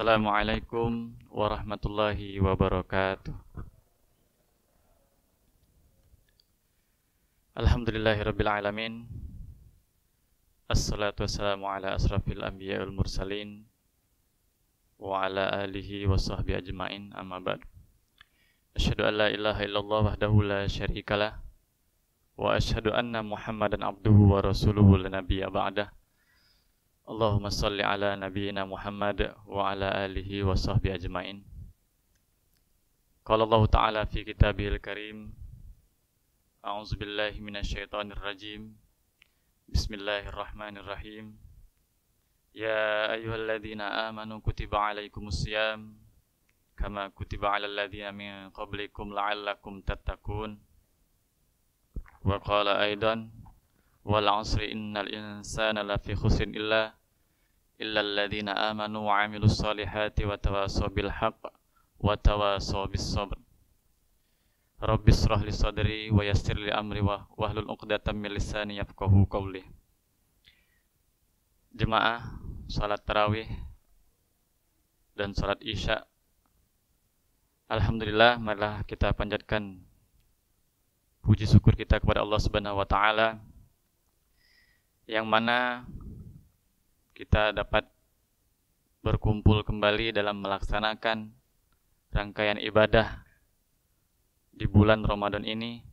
Assalamualaikum warahmatullahi wabarakatuh. Alhamdulillahirabbil alamin. Assalatu wassalamu ala asrafil anbiya wal mursalin wa ala alihi wa sahbihi ajmain, amma ba'd. Asyhadu an la ilaha illallah wahdahu la syarikalah wa asyhadu anna Muhammadan abduhu wa rasuluhu la nabiyya ba'dah. Allahumma salli ala nabiyyina Muhammad wa ala alihi wa sahbihi ajmain. Qala Allah Ta'ala fi kitabihil karim, a'udzu billahi minasyaitonir rajim. Bismillahirrahmanirrahim. Ya ayyuhalladzina amanu kutiba alaikumusiyam kama kutiba alal ladzina min qablikum la'allakum tattaqun. Wa qala aidan wal 'asri innal insana lafi khusrin illa alladzina amanu wa 'amilus solihati wa tawassaw bil haqq wa tawassaw bis sabr. Rabbi shrah li sadri wa yassir li amri wa wahlul 'uqdatam min lisani yafqahu qawli. Jemaah salat tarawih dan salat isya, alhamdulillah, marilah kita panjatkan puji syukur kita kepada Allah Subhanahu wa taala yang mana kita dapat berkumpul kembali dalam melaksanakan rangkaian ibadah di bulan Ramadan ini.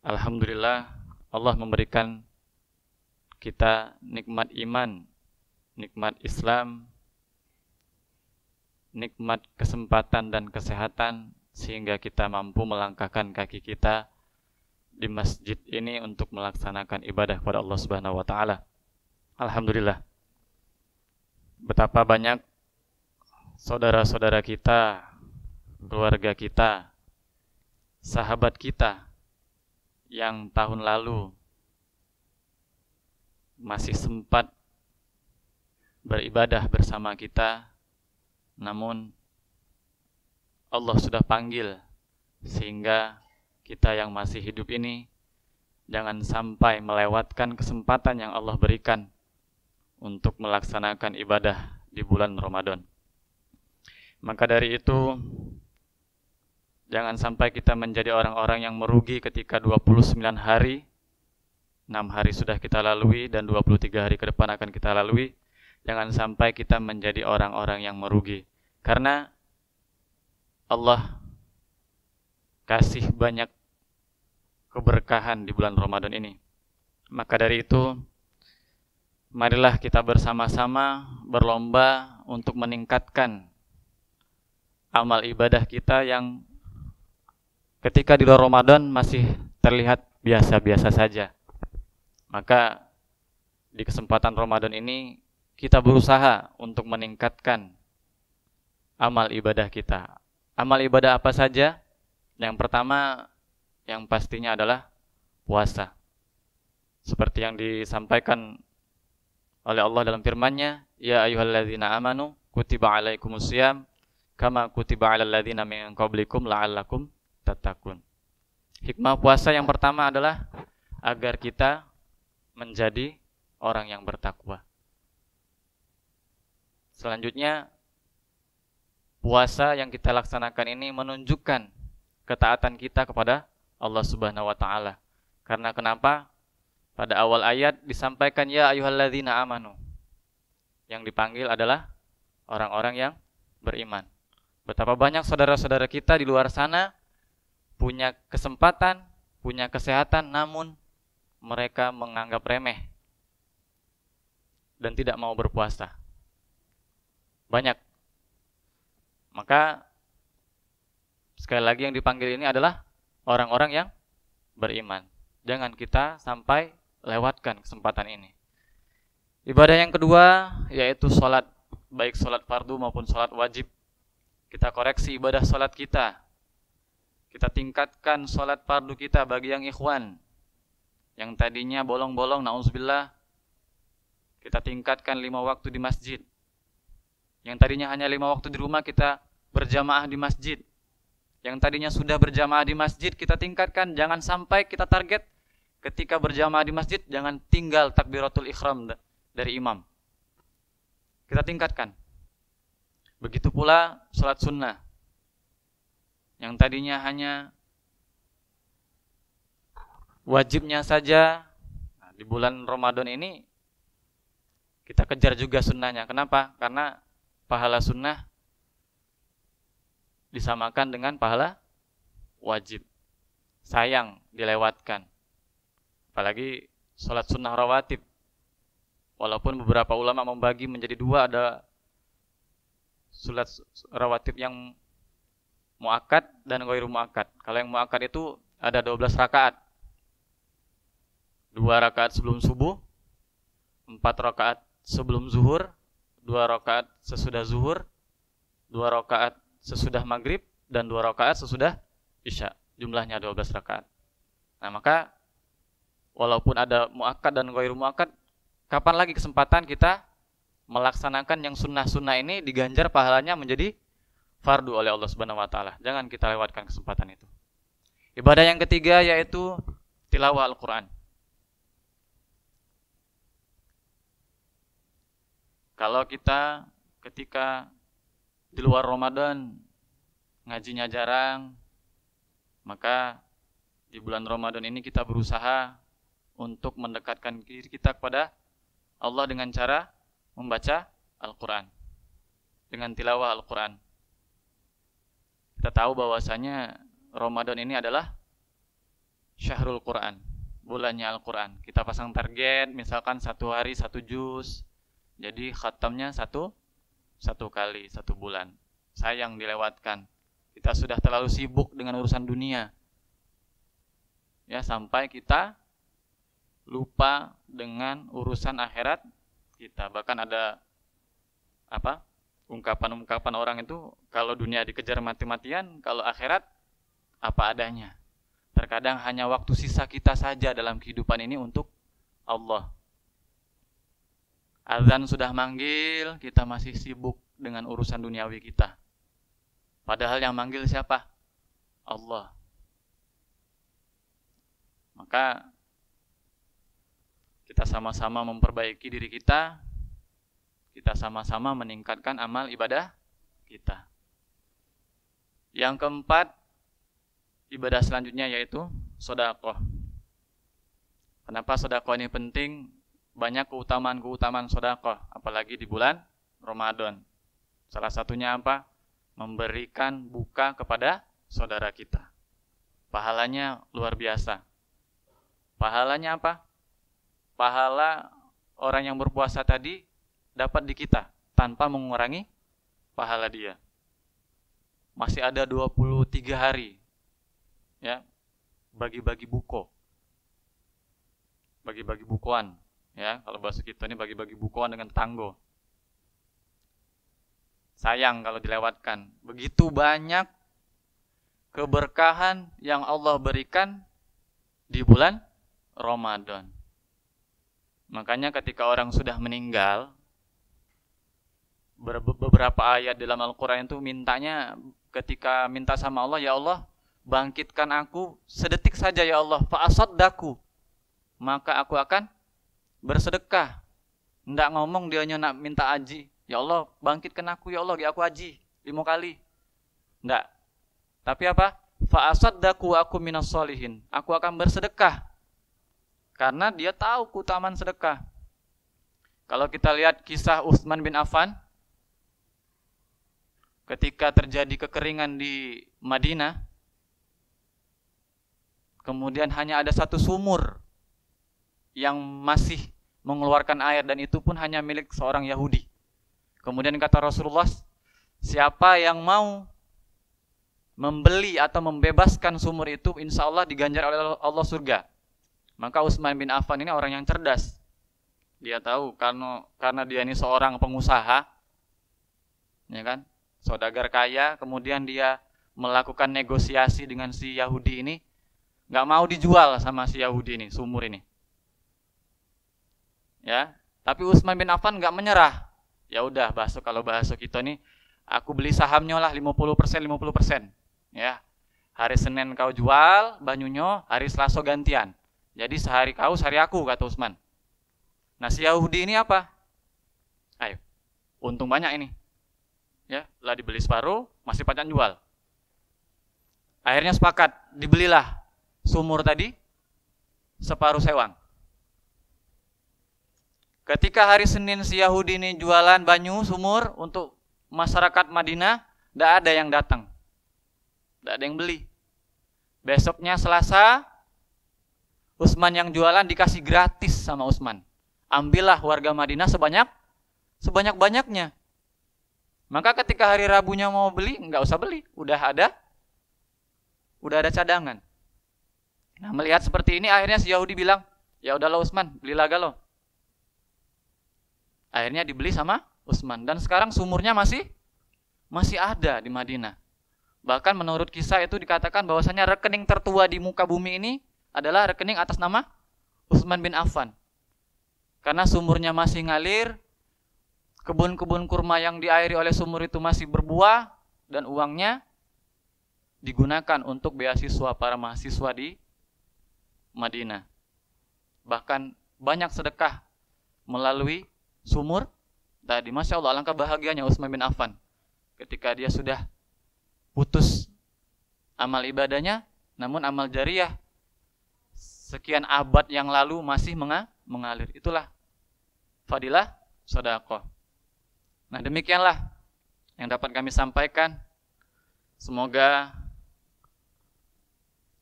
Alhamdulillah, Allah memberikan kita nikmat iman, nikmat Islam, nikmat kesempatan dan kesehatan, sehingga kita mampu melangkahkan kaki kita di masjid ini untuk melaksanakan ibadah kepada Allah Subhanahu wa taala. Alhamdulillah. Betapa banyak saudara-saudara kita, keluarga kita, sahabat kita yang tahun lalu masih sempat beribadah bersama kita, namun Allah sudah panggil sehingga kita yang masih hidup ini jangan sampai melewatkan kesempatan yang Allah berikan untuk melaksanakan ibadah di bulan Ramadan. Maka dari itu, jangan sampai kita menjadi orang-orang yang merugi ketika 29 hari, 6 hari sudah kita lalui dan 23 hari ke depan akan kita lalui. Jangan sampai kita menjadi orang-orang yang merugi, karena Allah kasih banyak keberkahan di bulan Ramadan ini. Maka dari itu, marilah kita bersama-sama berlomba untuk meningkatkan amal ibadah kita yang ketika di luar Ramadan masih terlihat biasa-biasa saja. Maka di kesempatan Ramadan ini kita berusaha untuk meningkatkan amal ibadah kita. Amal ibadah apa saja? Yang pertama, yang pastinya adalah puasa. Seperti yang disampaikan oleh Allah dalam firman-Nya, ya ayyuhalladzina amanu kutiba alaikumusiyam kama kutiba alal ladzina min qablikum la'allakum tattaqun. Hikmah puasa yang pertama adalah agar kita menjadi orang yang bertakwa. Selanjutnya, puasa yang kita laksanakan ini menunjukkan ketaatan kita kepada Allah Subhanahu wa taala. Karena kenapa? Pada awal ayat disampaikan ya ayyuhalladzina amanu. Yang dipanggil adalah orang-orang yang beriman. Betapa banyak saudara-saudara kita di luar sana punya kesempatan, punya kesehatan, namun mereka menganggap remeh dan tidak mau berpuasa. Banyak. Maka sekali lagi yang dipanggil ini adalah orang-orang yang beriman. Jangan kita sampai lewatkan kesempatan ini. Ibadah yang kedua yaitu sholat, baik sholat fardu maupun sholat wajib. Kita koreksi ibadah sholat kita. Kita tingkatkan sholat fardu kita bagi yang ikhwan, yang tadinya bolong-bolong, na'udzubillah, kita tingkatkan 5 waktu di masjid. Yang tadinya hanya 5 waktu di rumah, kita berjamaah di masjid. Yang tadinya sudah berjamaah di masjid, kita tingkatkan. Jangan sampai kita target ketika berjamaah di masjid, jangan tinggal takbiratul ihram dari imam. Kita tingkatkan. Begitu pula sholat sunnah, yang tadinya hanya wajibnya saja. Nah, di bulan Ramadan ini kita kejar juga sunnahnya. Kenapa? Karena pahala sunnah disamakan dengan pahala wajib. Sayang dilewatkan. Apalagi sholat sunnah rawatib. Walaupun beberapa ulama membagi menjadi dua, ada sholat rawatib yang muakkad dan ghairu muakkad. Kalau yang muakkad itu ada 12 rakaat. 2 rakaat sebelum subuh, 4 rakaat sebelum zuhur, 2 rakaat sesudah zuhur, 2 rakaat sesudah maghrib, dan 2 rakaat sesudah isya. Jumlahnya 12 rakaat. Nah, maka walaupun ada muakkad dan ghairu muakkad, kapan lagi kesempatan kita melaksanakan yang sunnah-sunnah ini diganjar pahalanya menjadi fardu oleh Allah Subhanahu wa taala. Jangan kita lewatkan kesempatan itu. Ibadah yang ketiga yaitu tilawah Al-Qur'an. Kalau kita ketika di luar Ramadan ngajinya jarang, maka di bulan Ramadan ini kita berusaha untuk mendekatkan diri kita kepada Allah dengan cara membaca Al-Quran, dengan tilawah Al-Quran. Kita tahu bahwasanya Ramadan ini adalah Syahrul Quran, bulannya Al-Quran. Kita pasang target, misalkan 1 hari 1 juz, jadi khatamnya satu kali 1 bulan. Sayang dilewatkan. Kita sudah terlalu sibuk dengan urusan dunia, ya, sampai kita lupa dengan urusan akhirat kita. Bahkan ada ungkapan-ungkapan orang itu, kalau dunia dikejar mati-matian, kalau akhirat apa adanya. Terkadang hanya waktu sisa kita saja dalam kehidupan ini untuk Allah. Azan sudah manggil, kita masih sibuk dengan urusan duniawi kita. Padahal yang manggil siapa? Allah. Maka kita sama-sama memperbaiki diri kita. Kita sama-sama meningkatkan amal ibadah kita. Yang keempat, ibadah selanjutnya yaitu sedekah. Kenapa sedekah ini penting? Banyak keutamaan-keutamaan sedekah, apalagi di bulan Ramadan. Salah satunya apa? Memberikan buka kepada saudara kita. Pahalanya luar biasa. Pahalanya apa? Pahala orang yang berpuasa tadi dapat di kita tanpa mengurangi pahala dia. Masih ada 23 hari, ya, bagi-bagi buko, bagi-bagi bukuan, ya, kalau bahasa kita ini bagi-bagi bukuan dengan tanggo. Sayang kalau dilewatkan. Begitu banyak keberkahan yang Allah berikan di bulan Ramadan. Makanya ketika orang sudah meninggal, beberapa ayat dalam Al-Quran itu mintanya, ketika minta sama Allah, ya Allah, bangkitkan aku sedetik saja ya Allah, fa'asaddaku, maka aku akan bersedekah. Nggak ngomong dia hanya nak minta haji, ya Allah bangkitkan aku ya Allah, aku haji 5 kali. Nggak. Tapi apa? Fa'asaddaku aku minas sholihin, aku akan bersedekah. Karena dia tahu keutamaan sedekah. Kalau kita lihat kisah Utsman bin Affan, ketika terjadi kekeringan di Madinah, kemudian hanya ada 1 sumur yang masih mengeluarkan air, dan itu pun hanya milik seorang Yahudi. Kemudian kata Rasulullah, siapa yang mau membeli atau membebaskan sumur itu, insya Allah diganjar oleh Allah surga. Maka Utsman bin Affan ini orang yang cerdas. Dia tahu karena dia ini seorang pengusaha, ya kan, saudagar kaya, kemudian dia melakukan negosiasi dengan si Yahudi ini, nggak mau dijual sama si Yahudi ini sumur ini, ya. Tapi Utsman bin Affan nggak menyerah. Ya udah, kalau bahasa kita nih, aku beli sahamnya lah 50%, ya. Hari Senin kau jual banyunya, hari Selasa gantian. Jadi sehari kau, sehari aku, kata Utsman. Nah si Yahudi ini apa? Ayo, untung banyak ini. Ya, lah dibeli separuh, masih Pancang jual. Akhirnya sepakat, dibelilah sumur tadi separuh sewang. Ketika hari Senin si Yahudi ini jualan banyu sumur untuk masyarakat Madinah, tidak ada yang datang. Tidak ada yang beli. Besoknya Selasa, Utsman yang jualan dikasih gratis sama Utsman. Ambillah warga Madinah sebanyak-banyaknya. Maka ketika hari Rabunya mau beli, nggak usah beli, udah ada cadangan. Nah, melihat seperti ini akhirnya si Yahudi bilang, ya udahlah Utsman, belilah galau. Akhirnya dibeli sama Utsman dan sekarang sumurnya masih ada di Madinah. Bahkan menurut kisah itu dikatakan bahwasanya rekening tertua di muka bumi ini adalah rekening atas nama Utsman bin Affan. Karena sumurnya masih ngalir, kebun-kebun kurma yang diairi oleh sumur itu masih berbuah dan uangnya digunakan untuk beasiswa para mahasiswa di Madinah. Bahkan banyak sedekah melalui sumur tadi. Masya Allah, alangkah bahagianya Utsman bin Affan ketika dia sudah putus amal ibadahnya, namun amal jariyah sekian abad yang lalu masih mengalir. Itulah fadilah sedekah. Nah, demikianlah yang dapat kami sampaikan. Semoga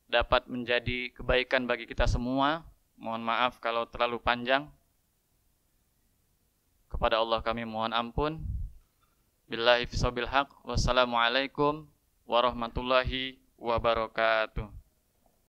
dapat menjadi kebaikan bagi kita semua. Mohon maaf kalau terlalu panjang. Kepada Allah kami mohon ampun. Billahi fisaubil haq. Wassalamualaikum warahmatullahi wabarakatuh.